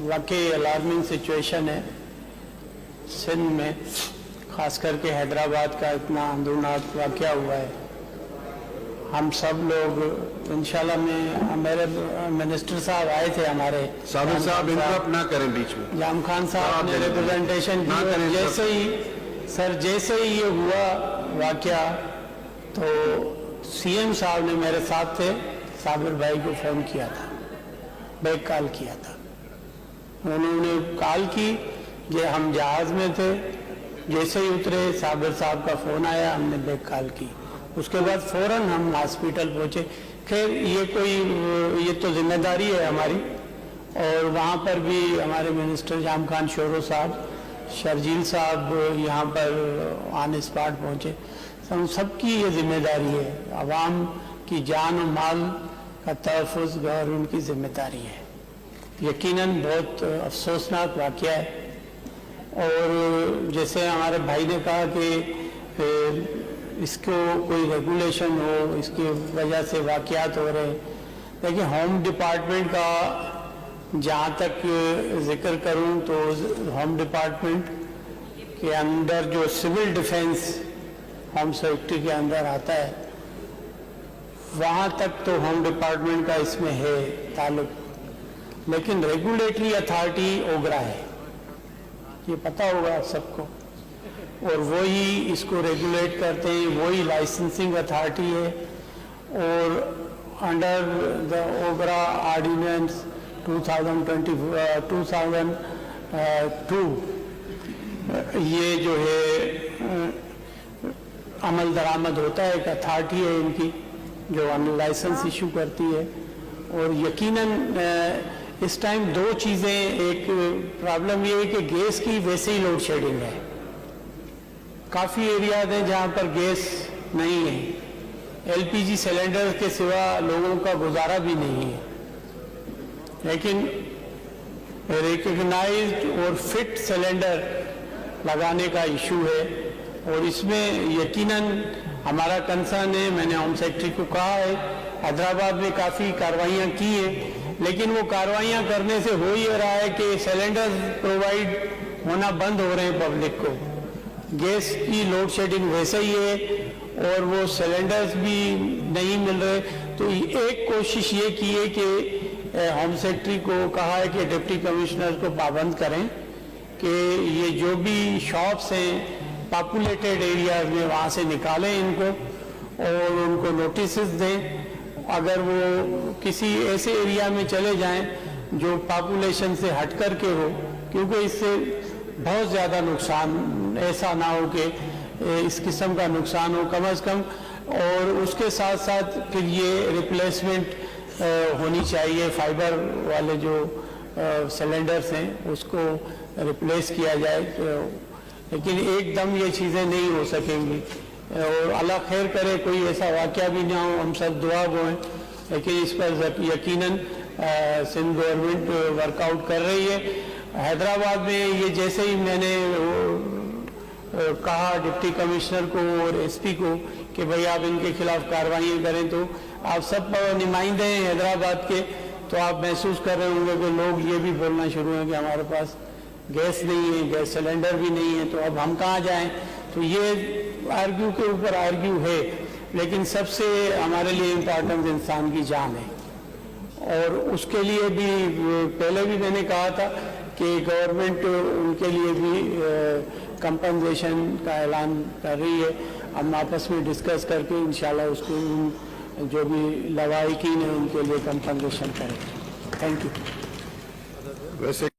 वाकई alarming situation है सिंध में, ख़ास करके हैदराबाद का इतना अंदरूनाक वाक़या हुआ है। हम सब लोग इंशाल्लाह में, मेरे मिनिस्टर साहब आए थे हमारे, साहब इंटरप्ट ना करें बीच में। जाम खान साहब ने रिप्रेजेंटेशन की। जैसे ही ये हुआ वाक़या तो सीएम साहब ने मेरे साथ थे, साबिर भाई को फ़ोन किया था, बैक कॉल किया था। उन्होंने कॉल की कि हम जहाज़ में थे, जैसे ही उतरे साबिर साहब का फ़ोन आया, हमने बैक कॉल की। उसके बाद फ़ौरन हम हॉस्पिटल पहुँचे। खैर ये तो जिम्मेदारी है हमारी, और वहाँ पर भी हमारे मिनिस्टर जाम खान शोरो साहब, शर्जील साहब यहाँ पर ऑन स्पॉट पहुँचे। हम सबकी ये जिम्मेदारी है, आवाम की जान और माल का तहफ़्फ़ुज़ गवर्नमेंट की जिम्मेदारी है। यकीनन बहुत अफसोसनाक वाक़या है, और जैसे हमारे भाई ने कहा कि इसको कोई रेगुलेशन हो, इसकी वजह से वाक़यात हो रहे हैं। देखिए, होम डिपार्टमेंट का जहाँ तक जिक्र करूँ तो होम डिपार्टमेंट के अंदर जो सिविल डिफेंस होम सेक्रेटरी के अंदर आता है, वहाँ तक तो होम डिपार्टमेंट का इसमें है ताल्लुक, लेकिन रेगुलेटरी अथॉरिटी ओगरा है, ये पता होगा आप सबको, और वही इसको रेगुलेट करते हैं, वही लाइसेंसिंग अथॉरिटी है। और अंडर द ओगरा ऑर्डिनेंस 2002 ये जो है अमल दरामद होता है, एक अथॉरिटी है इनकी जो लाइसेंस इशू करती है। और यकीनन इस टाइम दो चीज़ें, एक प्रॉब्लम ये है कि गैस की वैसे ही लोड शेडिंग है, काफ़ी एरियाज हैं जहाँ पर गैस नहीं है, एलपीजी सिलेंडर के सिवा लोगों का गुजारा भी नहीं है। लेकिन रिकग्नाइज्ड और फिट सिलेंडर लगाने का इशू है, और इसमें यकीनन हमारा कंसर्न है। मैंने होम सेक्रेटरी को कहा है, हैदराबाद में काफ़ी कार्रवाइयाँ की हैं, लेकिन वो कार्रवाइयाँ करने से हो ये रहा है कि सिलेंडर प्रोवाइड होना बंद हो रहे हैं पब्लिक को। गैस की लोड शेडिंग वैसे ही है, और वो सिलेंडर्स भी नहीं मिल रहे। तो एक कोशिश ये की है कि होम सेक्रेटरी को कहा है कि डिप्टी कमिश्नर को पाबंद करें कि ये जो भी शॉप्स हैं पॉपुलेटेड एरियाज में, वहाँ से निकालें इनको और उनको नोटिस दें। अगर वो किसी ऐसे एरिया में चले जाएं जो पॉपुलेशन से हट कर के हो, क्योंकि इससे बहुत ज़्यादा नुकसान, ऐसा ना हो कि इस किस्म का नुकसान हो कम से कम। और उसके साथ साथ फिर ये रिप्लेसमेंट होनी चाहिए, फाइबर वाले जो सिलेंडर्स हैं उसको रिप्लेस किया जाए। लेकिन एकदम ये चीज़ें नहीं हो सकेंगी, और अल्लाह खैर करे कोई ऐसा वाक़या भी ना हो, हम सब दुआ गो हैं। लेकिन इस पर यकीनन सिंध गवर्नमेंट वर्कआउट कर रही है। हैदराबाद में ये जैसे ही मैंने कहा डिप्टी कमिश्नर को और एसपी को कि भाई आप इनके खिलाफ कार्रवाई करें, तो आप सब नुमाइंदे हैं हैदराबाद के, तो आप महसूस कर रहे होंगे कि लोग ये भी बोलना शुरू हैं कि हमारे पास गैस नहीं है, गैस सिलेंडर भी नहीं है, तो अब हम कहाँ जाएं। तो ये आर्ग्यू के ऊपर आर्ग्यू है, लेकिन सबसे हमारे लिए इम्पोर्टेंट इंसान की जान है। और उसके लिए भी पहले भी मैंने कहा था कि गवर्नमेंट उनके लिए भी कंपनसेशन का ऐलान कर रही है। हम आपस में डिस्कस करके इंशाल्लाह उसको जो भी लवाहिकीन है उनके लिए कंपनसेशन करें। Thank you. वैसे